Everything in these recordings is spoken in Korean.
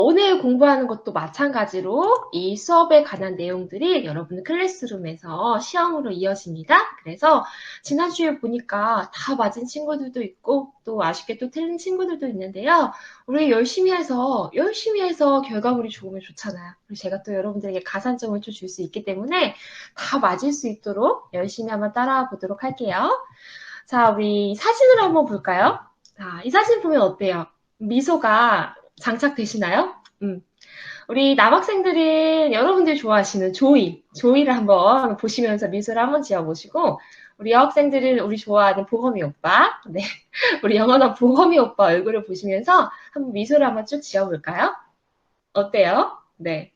오늘 공부하는 것도 마찬가지로 이 수업에 관한 내용들이 여러분 클래스룸에서 시험으로 이어집니다. 그래서 지난주에 보니까 다 맞은 친구들도 있고 또 아쉽게 또 틀린 친구들도 있는데요. 우리 열심히 해서 결과물이 좋으면 좋잖아요. 그리고 제가 또 여러분들에게 가산점을 좀 줄 수 있기 때문에 다 맞을 수 있도록 열심히 한번 따라와 보도록 할게요. 자, 우리 사진을 한번 볼까요? 자, 이 사진 보면 어때요? 미소가 장착되시나요? 우리 남학생들은 여러분들이 좋아하시는 조이를 한번 보시면서 미소를 한번 지어보시고, 우리 여학생들은 우리 좋아하는 보검이 오빠, 네, 우리 영원한 보검이 오빠 얼굴을 보시면서 한번 미소를 한번 쭉 지어볼까요? 어때요? 네.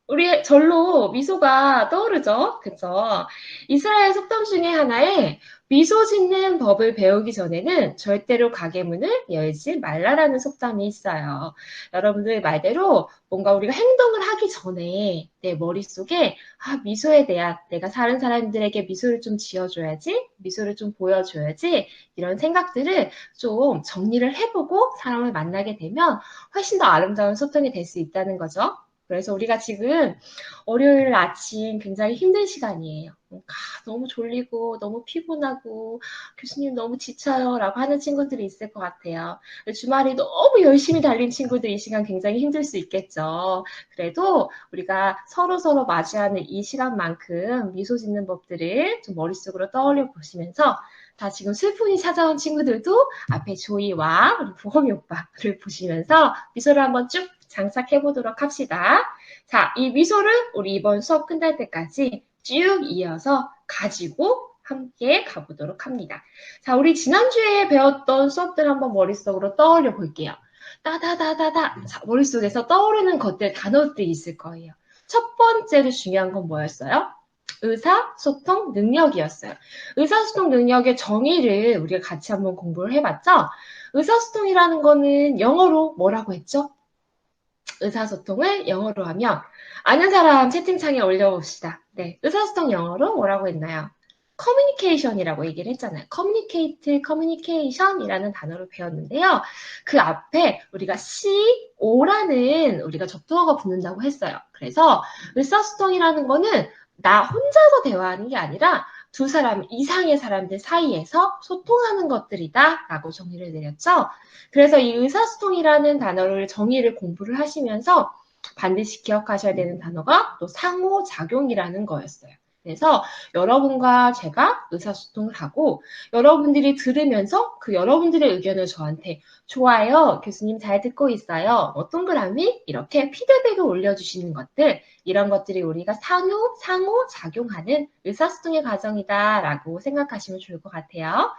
우리 절로 미소가 떠오르죠? 그쵸? 이스라엘 속담 중에 하나에 미소 짓는 법을 배우기 전에는 절대로 가게 문을 열지 말라라는 속담이 있어요. 여러분들 말대로 뭔가 우리가 행동을 하기 전에 내 머릿속에 미소에 대한 내가 다른 사람들에게 미소를 좀 지어줘야지, 미소를 좀 보여줘야지 이런 생각들을 좀 정리를 해보고 사람을 만나게 되면 훨씬 더 아름다운 소통이 될 수 있다는 거죠. 그래서 우리가 지금 월요일 아침 굉장히 힘든 시간이에요. 너무 졸리고 너무 피곤하고 교수님 너무 지쳐요 라고 하는 친구들이 있을 것 같아요. 주말에 너무 열심히 달린 친구들 이 시간 굉장히 힘들 수 있겠죠. 그래도 우리가 서로 맞이하는 이 시간만큼 미소 짓는 법들을 좀 머릿속으로 떠올려 보시면서 다 지금 슬픔이 찾아온 친구들도 앞에 조이와 우리 보험이 오빠를 보시면서 미소를 한번 쭉 장착해 보도록 합시다. 자, 이 미소를 우리 이번 수업 끝날 때까지 쭉 이어서 가지고 함께 가보도록 합니다. 자, 우리 지난주에 배웠던 수업들 한번 머릿속으로 떠올려 볼게요. 따다다다다. 자, 머릿속에서 떠오르는 것들, 단어들이 있을 거예요. 첫 번째로 중요한 건 뭐였어요? 의사소통 능력이었어요. 의사소통 능력의 정의를 우리가 같이 한번 공부를 해봤죠? 의사소통이라는 거는 영어로 뭐라고 했죠? 의사소통을 영어로 하면 아는 사람 채팅창에 올려봅시다. 네, 의사소통 영어로 뭐라고 했나요? 커뮤니케이션이라고 얘기를 했잖아요. 커뮤니케이트, 커뮤니케이션이라는 단어를 배웠는데요. 그 앞에 우리가 CO라는 우리가 접두어가 붙는다고 했어요. 그래서 의사소통이라는 거는 나 혼자서 대화하는 게 아니라 두 사람 이상의 사람들 사이에서 소통하는 것들이다 라고 정의를 내렸죠. 그래서 이 의사소통이라는 단어를 정의를 공부를 하시면서 반드시 기억하셔야 되는 단어가 또 상호작용이라는 거였어요. 그래서 여러분과 제가 의사소통을 하고 여러분들이 들으면서 그 여러분들의 의견을 저한테 좋아요, 교수님 잘 듣고 있어요, 동그라미 이렇게 피드백을 올려주시는 것들 이런 것들이 우리가 상호작용하는 의사소통의 과정이다라고 생각하시면 좋을 것 같아요.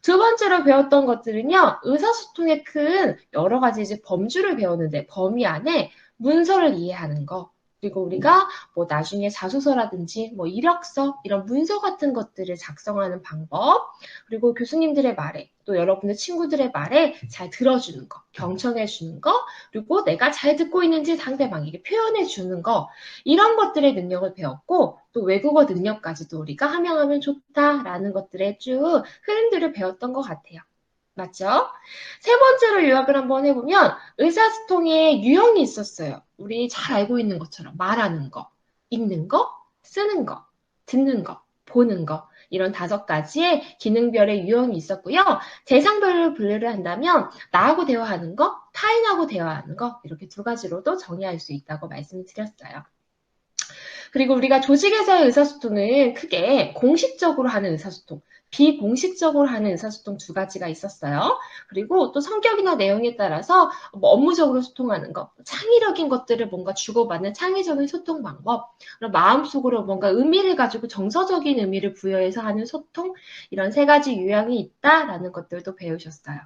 두 번째로 배웠던 것들은요, 의사소통의 큰 여러 가지 이제 범주를 배웠는데, 범위 안에 문서를 이해하는 거, 그리고 우리가 뭐 나중에 자소서라든지 뭐 이력서, 이런 문서 같은 것들을 작성하는 방법, 그리고 교수님들의 말에, 또 여러분의 친구들의 말에 잘 들어주는 거, 경청해주는 거, 그리고 내가 잘 듣고 있는지 상대방에게 표현해주는 거, 이런 것들의 능력을 배웠고, 또 외국어 능력까지도 우리가 함양하면 좋다라는 것들의 쭉 흐름들을 배웠던 것 같아요. 맞죠? 세 번째로 요약을 한번 해보면 의사소통에 유형이 있었어요. 우리 잘 알고 있는 것처럼 말하는 거, 읽는 거, 쓰는 거, 듣는 거, 보는 거 이런 5가지의 기능별의 유형이 있었고요. 대상별로 분류를 한다면 나하고 대화하는 거, 타인하고 대화하는 거 이렇게 2가지로도 정의할 수 있다고 말씀을 드렸어요. 그리고 우리가 조직에서의 의사소통은 크게 공식적으로 하는 의사소통, 비공식적으로 하는 의사소통 2가지가 있었어요. 그리고 또 성격이나 내용에 따라서 뭐 업무적으로 소통하는 것, 창의적인 것들을 뭔가 주고받는 창의적인 소통 방법, 그리고 마음속으로 뭔가 의미를 가지고 정서적인 의미를 부여해서 하는 소통, 이런 3가지 유형이 있다라는 것들도 배우셨어요.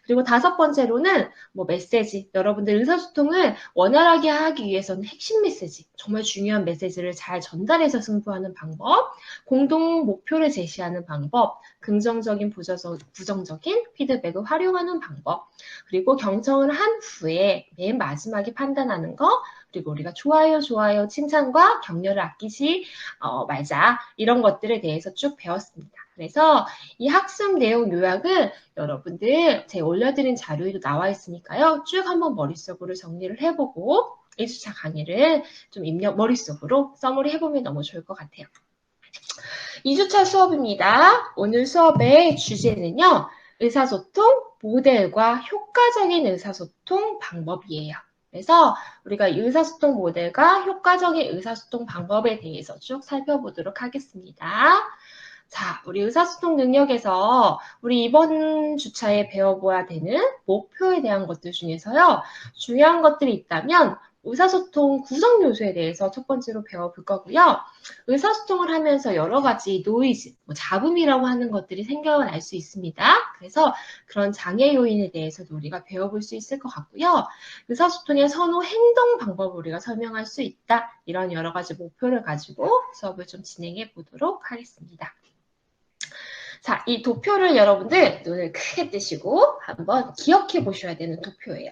그리고 5번째로는 뭐 메시지, 여러분들 의사소통을 원활하게 하기 위해서는 핵심 메시지, 정말 중요한 메시지를 잘 전달해서 승부하는 방법, 공동 목표를 제시하는 방법, 긍정적인 부정적인 피드백을 활용하는 방법, 그리고 경청을 한 후에 맨 마지막에 판단하는 거, 그리고 우리가 좋아요, 칭찬과 격려를 아끼지 말자 이런 것들에 대해서 쭉 배웠습니다. 그래서 이 학습 내용 요약은 여러분들 제가 올려드린 자료에도 나와 있으니까요. 쭉 한번 머릿속으로 정리를 해보고 1주차 강의를 좀 머릿속으로 써머리 해보면 너무 좋을 것 같아요. 2주차 수업입니다. 오늘 수업의 주제는요. 의사소통 모델과 효과적인 의사소통 방법이에요. 그래서 우리가 의사소통 모델과 효과적인 의사소통 방법에 대해서 쭉 살펴보도록 하겠습니다. 자, 우리 의사소통 능력에서 우리 이번 주차에 배워봐야 되는 목표에 대한 것들 중에서요. 중요한 것들이 있다면 의사소통 구성 요소에 대해서 첫 번째로 배워볼 거고요. 의사소통을 하면서 여러 가지 노이즈, 잡음이라고 하는 것들이 생겨날 수 있습니다. 그래서 그런 장애 요인에 대해서도 우리가 배워볼 수 있을 것 같고요. 의사소통의 선호 행동 방법을 우리가 설명할 수 있다. 이런 여러 가지 목표를 가지고 수업을 좀 진행해 보도록 하겠습니다. 자, 이 도표를 여러분들 눈을 크게 뜨시고 한번 기억해 보셔야 되는 도표예요.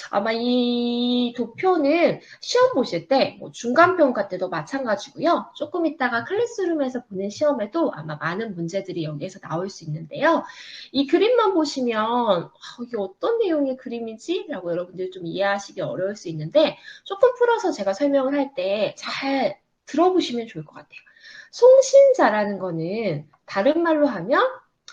아마 이 도표는 시험 보실 때 중간평가 때도 마찬가지고요. 조금 있다가 클래스룸에서 보는 시험에도 아마 많은 문제들이 여기에서 나올 수 있는데요. 이 그림만 보시면 이게 어떤 내용의 그림이지? 라고 여러분들 좀 이해하시기 어려울 수 있는데 조금 풀어서 제가 설명을 할 때 잘 들어보시면 좋을 것 같아요. 송신자라는 거는 다른 말로 하면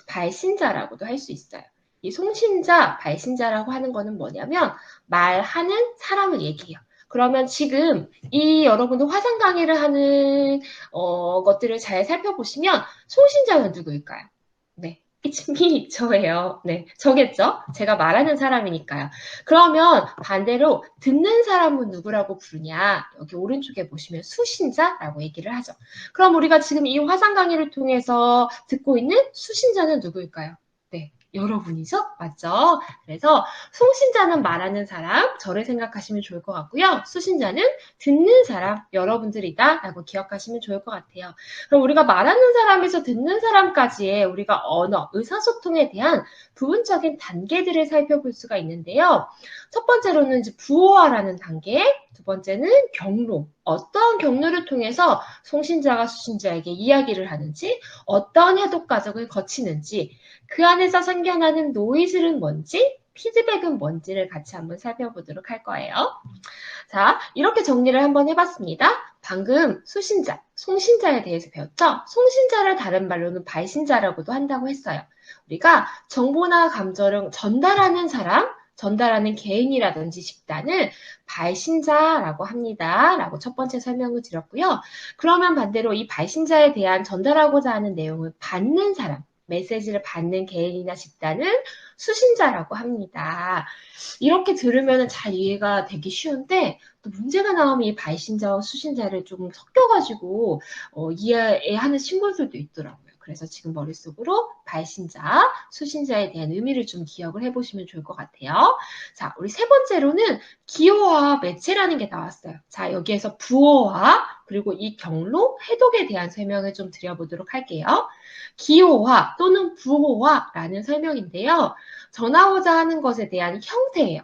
발신자라고도 할 수 있어요. 이 송신자, 발신자라고 하는 거는 뭐냐면 말하는 사람을 얘기해요. 그러면 지금 이 여러분들 화상 강의를 하는 것들을 잘 살펴보시면 송신자는 누구일까요? 네. It's me, 저예요. 네, 저겠죠? 제가 말하는 사람이니까요. 그러면 반대로 듣는 사람은 누구라고 부르냐? 여기 오른쪽에 보시면 수신자라고 얘기를 하죠. 그럼 우리가 지금 이 화상 강의를 통해서 듣고 있는 수신자는 누구일까요? 네, 여러분이죠? 맞죠? 그래서 송신자는 말하는 사람, 저를 생각하시면 좋을 것 같고요. 수신자는 듣는 사람, 여러분들이다 라고 기억하시면 좋을 것 같아요. 그럼 우리가 말하는 사람에서 듣는 사람까지의 우리가 언어, 의사소통에 대한 부분적인 단계들을 살펴볼 수가 있는데요. 첫 번째로는 이제 부호화라는 단계, 두 번째는 경로, 어떤 경로를 통해서 송신자가 수신자에게 이야기를 하는지, 어떤 해독 과정을 거치는지, 그 안에서 생겨나는 노이즈는 뭔지, 피드백은 뭔지를 같이 한번 살펴보도록 할 거예요. 자, 이렇게 정리를 한번 해봤습니다. 방금 수신자, 송신자에 대해서 배웠죠? 송신자를 다른 말로는 발신자라고도 한다고 했어요. 우리가 정보나 감정을 전달하는 사람, 전달하는 개인이라든지 집단을 발신자라고 합니다. 라고 첫 번째 설명을 드렸고요. 그러면 반대로 이 발신자에 대한 전달하고자 하는 내용을 받는 사람, 메시지를 받는 개인이나 집단은 수신자라고 합니다. 이렇게 들으면 잘 이해가 되기 쉬운데 또 문제가 나오면 이 발신자와 수신자를 좀 섞여가지고 이해하는 친구들도 있더라고요. 그래서 지금 머릿속으로 발신자, 수신자에 대한 의미를 좀 기억을 해보시면 좋을 것 같아요. 자, 우리 세 번째로는 기호와 매체라는 게 나왔어요. 자, 여기에서 부호화, 그리고 이 경로, 해독에 대한 설명을 좀 드려보도록 할게요. 기호화 또는 부호화라는 설명인데요. 전하고자 하는 것에 대한 형태예요.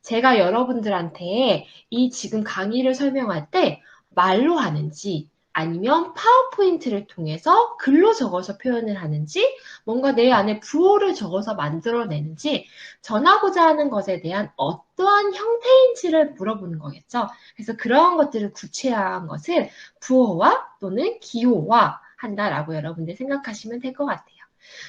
제가 여러분들한테 이 지금 강의를 설명할 때 말로 하는지 아니면 파워포인트를 통해서 글로 적어서 표현을 하는지 뭔가 내 안에 부호를 적어서 만들어내는지 전하고자 하는 것에 대한 어떠한 형태인지를 물어보는 거겠죠. 그래서 그러한 것들을 구체화한 것을 부호화 또는 기호화 한다라고 여러분들 생각하시면 될 것 같아요.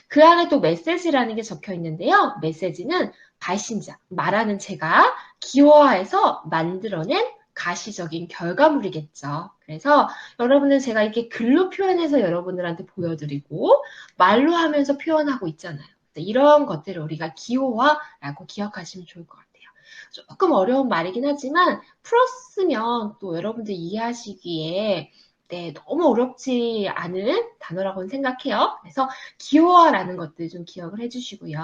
그 안에 또 메시지라는 게 적혀 있는데요. 메시지는 발신자, 말하는 제가 기호화해서 만들어낸 가시적인 결과물이겠죠. 그래서 여러분은 제가 이렇게 글로 표현해서 여러분들한테 보여드리고 말로 하면서 표현하고 있잖아요. 이런 것들을 우리가 기호화라고 기억하시면 좋을 것 같아요. 조금 어려운 말이긴 하지만 풀었으면 또 여러분들 이해하시기에 너무 어렵지 않은 단어라고는 생각해요. 그래서 기호화라는 것들 좀 기억을 해주시고요.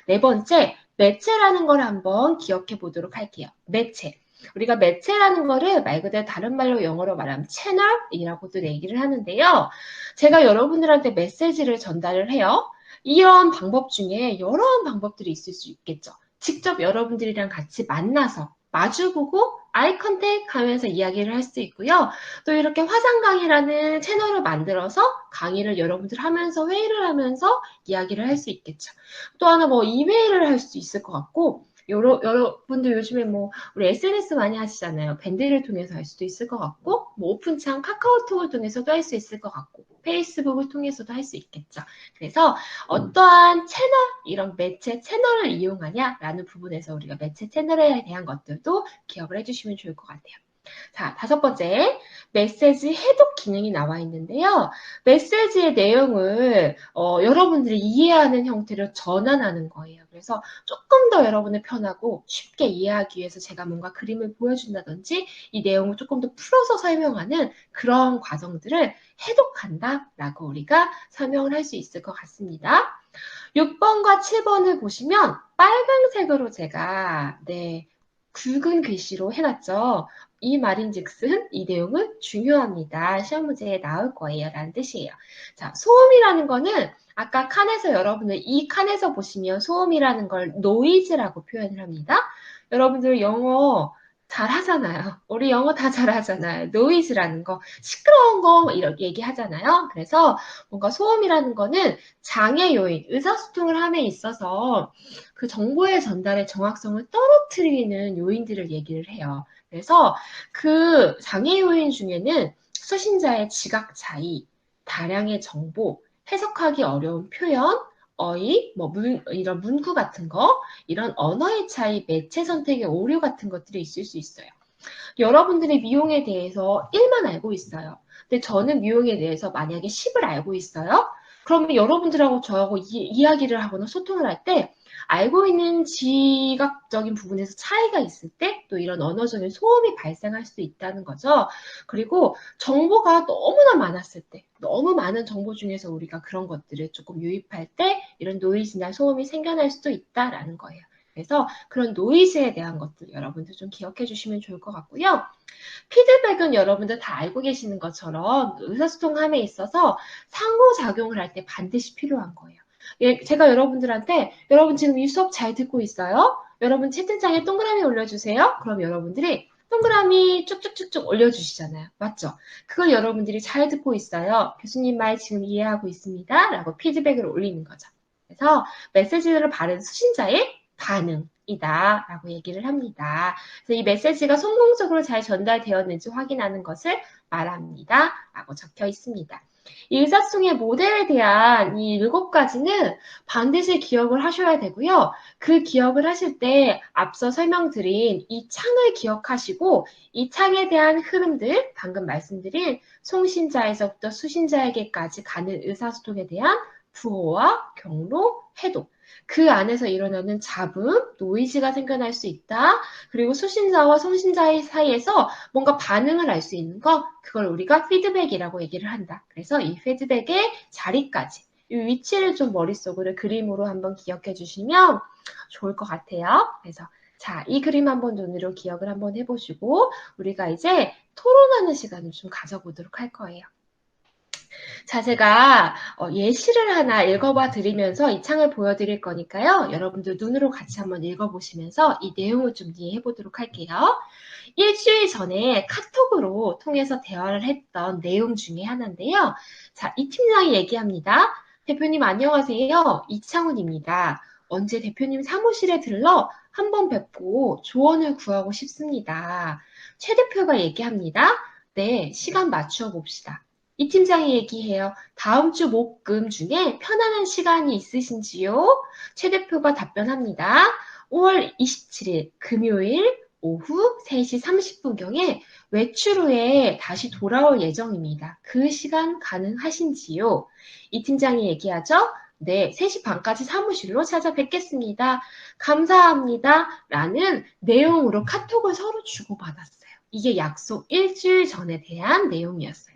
네 번째, 매체라는 걸 한번 기억해 보도록 할게요. 매체. 우리가 매체라는 거를 말 그대로 다른 말로 영어로 말하면 채널이라고도 얘기를 하는데요. 제가 여러분들한테 메시지를 전달을 해요. 이런 방법 중에 여러 방법들이 있을 수 있겠죠. 직접 여러분들이랑 같이 만나서 마주보고 아이 컨택 하면서 이야기를 할 수 있고요. 또 이렇게 화상 강의라는 채널을 만들어서 강의를 여러분들 하면서 회의를 하면서 이야기를 할 수 있겠죠. 또 하나 뭐 이메일을 할 수 있을 것 같고 여러분들 요즘에 뭐 우리 SNS 많이 하시잖아요. 밴드를 통해서 할 수도 있을 것 같고 뭐 오픈창 카카오톡을 통해서도 할 수 있을 것 같고 페이스북을 통해서도 할 수 있겠죠. 그래서 어떠한 채널, 이런 매체 채널을 이용하냐라는 부분에서 우리가 매체 채널에 대한 것들도 기억을 해주시면 좋을 것 같아요. 자, 5번째, 메시지 해독 기능이 나와 있는데요. 메시지의 내용을 여러분들이 이해하는 형태로 전환하는 거예요. 그래서 조금 더 여러분을 편하고 쉽게 이해하기 위해서 제가 뭔가 그림을 보여준다든지 이 내용을 조금 더 풀어서 설명하는 그런 과정들을 해독한다라고 우리가 설명을 할 수 있을 것 같습니다. 6번과 7번을 보시면 빨간색으로 제가 굵은 글씨로 해놨죠. 이 말인즉슨 이 내용은 중요합니다. 시험 문제에 나올 거예요. 라는 뜻이에요. 자, 소음이라는 거는 아까 칸에서 여러분들 이 칸에서 보시면 소음이라는 걸 노이즈라고 표현을 합니다. 여러분들 영어 잘 하잖아요. 우리 영어 다 잘 하잖아요. 노이즈라는 거, 시끄러운 거 이렇게 얘기하잖아요. 그래서 뭔가 소음이라는 거는 장애 요인, 의사소통을 함에 있어서 그 정보의 전달의 정확성을 떨어뜨리는 요인들을 얘기를 해요. 그래서 그 장애 요인 중에는 수신자의 지각 차이, 다량의 정보, 해석하기 어려운 표현, 어휘, 이런 문구 같은 거, 이런 언어의 차이, 매체 선택의 오류 같은 것들이 있을 수 있어요. 여러분들이 미용에 대해서 1만 알고 있어요. 근데 저는 미용에 대해서 만약에 10을 알고 있어요. 그러면 여러분들하고 저하고 이야기를 하거나 소통을 할 때 알고 있는 지각적인 부분에서 차이가 있을 때 또 이런 언어적인 소음이 발생할 수도 있다는 거죠. 그리고 정보가 너무나 많았을 때, 너무 많은 정보 중에서 우리가 그런 것들을 조금 유입할 때 이런 노이즈나 소음이 생겨날 수도 있다라는 거예요. 그래서 그런 노이즈에 대한 것들 여러분들 좀 기억해 주시면 좋을 것 같고요. 피드백은 여러분들 다 알고 계시는 것처럼 의사소통함에 있어서 상호작용을 할 때 반드시 필요한 거예요. 제가 여러분들한테 여러분 지금 이 수업 잘 듣고 있어요? 여러분 채팅창에 동그라미 올려주세요. 그럼 여러분들이 동그라미 쭉쭉쭉쭉 올려주시잖아요. 맞죠? 그걸 여러분들이 잘 듣고 있어요. 교수님 말 지금 이해하고 있습니다. 라고 피드백을 올리는 거죠. 그래서 메시지를 받은 수신자의 반응이다 라고 얘기를 합니다. 그래서 이 메시지가 성공적으로 잘 전달되었는지 확인하는 것을 말합니다. 라고 적혀 있습니다. 일사소통의 모델에 대한 이 7가지는 반드시 기억을 하셔야 되고요. 그 기억을 하실 때 앞서 설명드린 이 창을 기억하시고 이 창에 대한 흐름들, 방금 말씀드린 송신자에서부터 수신자에게까지 가는 의사소통에 대한 부호와 경로, 해독, 그 안에서 일어나는 잡음, 노이즈가 생겨날 수 있다. 그리고 수신자와 송신자 사이에서 뭔가 반응을 알 수 있는 거, 그걸 우리가 피드백이라고 얘기를 한다. 그래서 이 피드백의 자리까지, 이 위치를 좀 머릿속으로 그림으로 한번 기억해 주시면 좋을 것 같아요. 그래서 자, 이 그림 한번 눈으로 기억을 한번 해보시고 우리가 이제 토론하는 시간을 좀 가져보도록 할 거예요. 자, 제가 예시를 하나 읽어봐 드리면서 이 창을 보여드릴 거니까요. 여러분들 눈으로 같이 한번 읽어보시면서 이 내용을 좀 이해해 보도록 할게요. 일주일 전에 카톡으로 통해서 대화를 했던 내용 중에 하나인데요. 자, 이 팀장이 얘기합니다. 대표님 안녕하세요. 이창훈입니다. 언제 대표님 사무실에 들러 한번 뵙고 조언을 구하고 싶습니다. 최 대표가 얘기합니다. 네, 시간 맞추어 봅시다. 이 팀장이 얘기해요. 다음 주 목, 금 중에 편안한 시간이 있으신지요? 최 대표가 답변합니다. 5월 27일 금요일 오후 3시 30분경에 외출 후에 다시 돌아올 예정입니다. 그 시간 가능하신지요? 이 팀장이 얘기하죠. 네, 3시 반까지 사무실로 찾아뵙겠습니다. 감사합니다. 라는 내용으로 카톡을 서로 주고받았어요. 이게 약속 일주일 전에 대한 내용이었어요.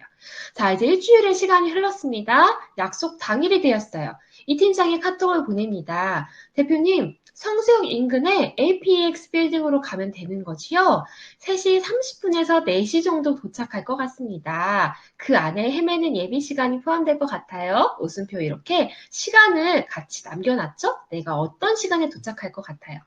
자, 이제 일주일의 시간이 흘렀습니다. 약속 당일이 되었어요. 이 팀장이 카톡을 보냅니다. 대표님, 성수역 인근에 APX 빌딩으로 가면 되는 거지요? 3시 30분에서 4시 정도 도착할 것 같습니다. 그 안에 헤매는 예비 시간이 포함될 것 같아요. 웃음표 이렇게 시간을 같이 남겨놨죠? 내가 어떤 시간에 도착할 것 같아요.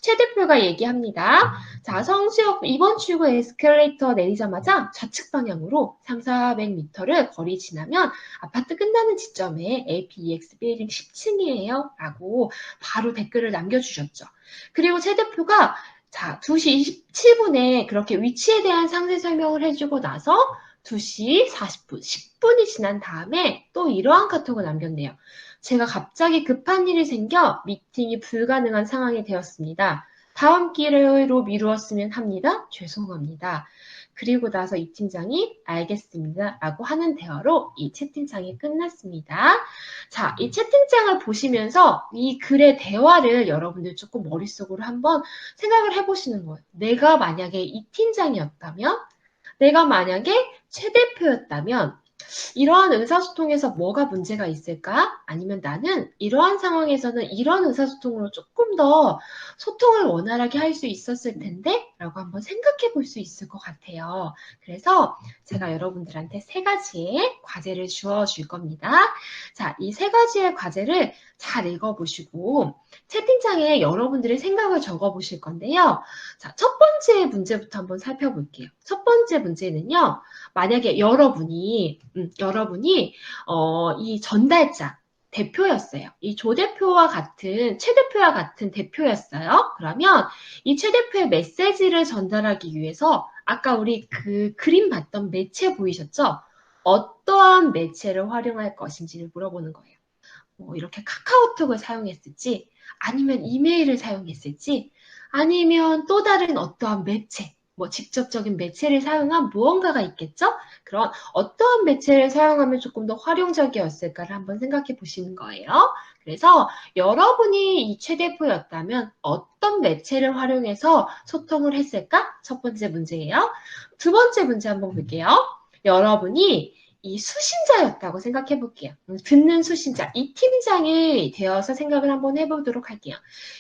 최 대표가 얘기합니다. 자, 성수역 이번 출구 에스컬레이터 내리자마자 좌측 방향으로 3,400m를 거리 지나면 아파트 끝나는 지점에 APEX 빌딩 10층이에요. 라고 바로 댓글을 남겨주셨죠. 그리고 최 대표가 자, 2시 27분에 그렇게 위치에 대한 상세 설명을 해주고 나서 2시 40분, 10분이 지난 다음에 또 이러한 카톡을 남겼네요. 제가 갑자기 급한 일이 생겨 미팅이 불가능한 상황이 되었습니다. 다음 기회로 미루었으면 합니다. 죄송합니다. 그리고 나서 이 팀장이 알겠습니다. 라고 하는 대화로 이 채팅창이 끝났습니다. 자, 이 채팅창을 보시면서 이 글의 대화를 여러분들 조금 머릿속으로 한번 생각을 해보시는 거예요. 내가 만약에 이 팀장이었다면, 내가 만약에 최 대표였다면, 이러한 의사소통에서 뭐가 문제가 있을까? 아니면 나는 이러한 상황에서는 이런 의사소통으로 조금 더 소통을 원활하게 할 수 있었을 텐데? 라고 한번 생각해 볼 수 있을 것 같아요. 그래서 제가 여러분들한테 3가지의 과제를 주어줄 겁니다. 자, 이 3가지의 과제를 잘 읽어보시고 채팅창에 여러분들의 생각을 적어보실 건데요. 자, 첫 번째 문제부터 한번 살펴볼게요. 첫 번째 문제는요. 만약에 여러분이 이 전달자 대표였어요. 이 조 대표와 같은 최 대표와 같은 대표였어요. 그러면 이 최 대표의 메시지를 전달하기 위해서 아까 우리 그 그림 봤던 매체 보이셨죠? 어떠한 매체를 활용할 것인지를 물어보는 거예요. 뭐 이렇게 카카오톡을 사용했을지 아니면 이메일을 사용했을지 아니면 또 다른 어떠한 매체 뭐 직접적인 매체를 사용한 무언가가 있겠죠? 그런 어떠한 매체를 사용하면 조금 더 활용적이었을까를 한번 생각해 보시는 거예요. 그래서 여러분이 이 최대표였다면 어떤 매체를 활용해서 소통을 했을까? 첫 번째 문제예요. 두 번째 문제 한번 볼게요. 여러분이 이 수신자였다고 생각해 볼게요. 듣는 수신자, 이 팀장이 되어서 생각을 한번 해보도록 할게요.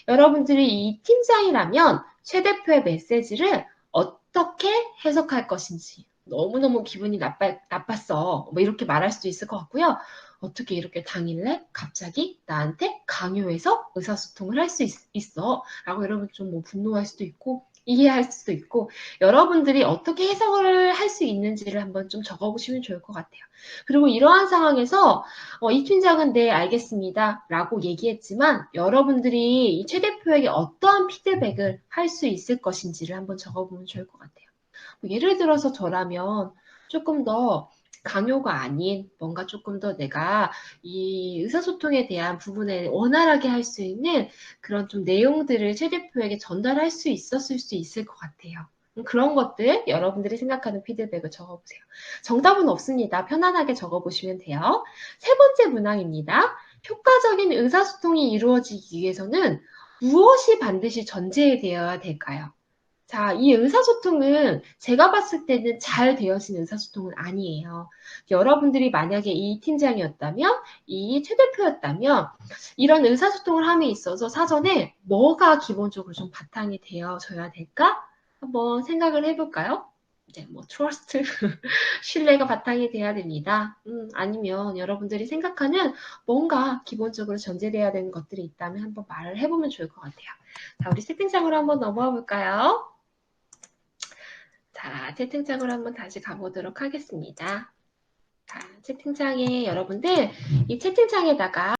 여러분들이 이 팀장이라면 최 대표의 메시지를 어떻게 해석할 것인지 너무너무 기분이 나빴어. 뭐 이렇게 말할 수도 있을 것 같고요. 어떻게 이렇게 당일날 갑자기 나한테 강요해서 의사소통을 할 수 있어? 라고 여러분 좀 뭐 분노할 수도 있고 이해할 수도 있고 여러분들이 어떻게 해석을 할 수 있는지를 한번 좀 적어보시면 좋을 것 같아요. 그리고 이러한 상황에서 이 팀장은 네 알겠습니다 라고 얘기했지만 여러분들이 이 최 대표에게 어떠한 피드백을 할 수 있을 것인지를 한번 적어보면 좋을 것 같아요. 예를 들어서 저라면 조금 더 강요가 아닌 뭔가 조금 더 내가 이 의사소통에 대한 부분에 원활하게 할 수 있는 그런 좀 내용들을 최 대표에게 전달할 수 있었을 수 있을 것 같아요. 그런 것들 여러분들이 생각하는 피드백을 적어보세요. 정답은 없습니다. 편안하게 적어보시면 돼요. 세 번째 문항입니다. 효과적인 의사소통이 이루어지기 위해서는 무엇이 반드시 전제되어야 될까요? 자, 이 의사소통은 제가 봤을 때는 잘 되어진 의사소통은 아니에요. 여러분들이 만약에 이 팀장이었다면, 이 최 대표였다면, 이런 의사소통을 함에 있어서 사전에 뭐가 기본적으로 좀 바탕이 되어져야 될까? 한번 생각을 해볼까요? 이제 뭐 트러스트, 신뢰가 바탕이 돼야 됩니다. 아니면 여러분들이 생각하는 뭔가 기본적으로 전제돼야 되는 것들이 있다면 한번 말을 해보면 좋을 것 같아요. 자, 우리 채팅창으로 한번 넘어가 볼까요? 자, 채팅창으로 한번 다시 가보도록 하겠습니다. 자, 채팅창에 여러분들 이 채팅창에다가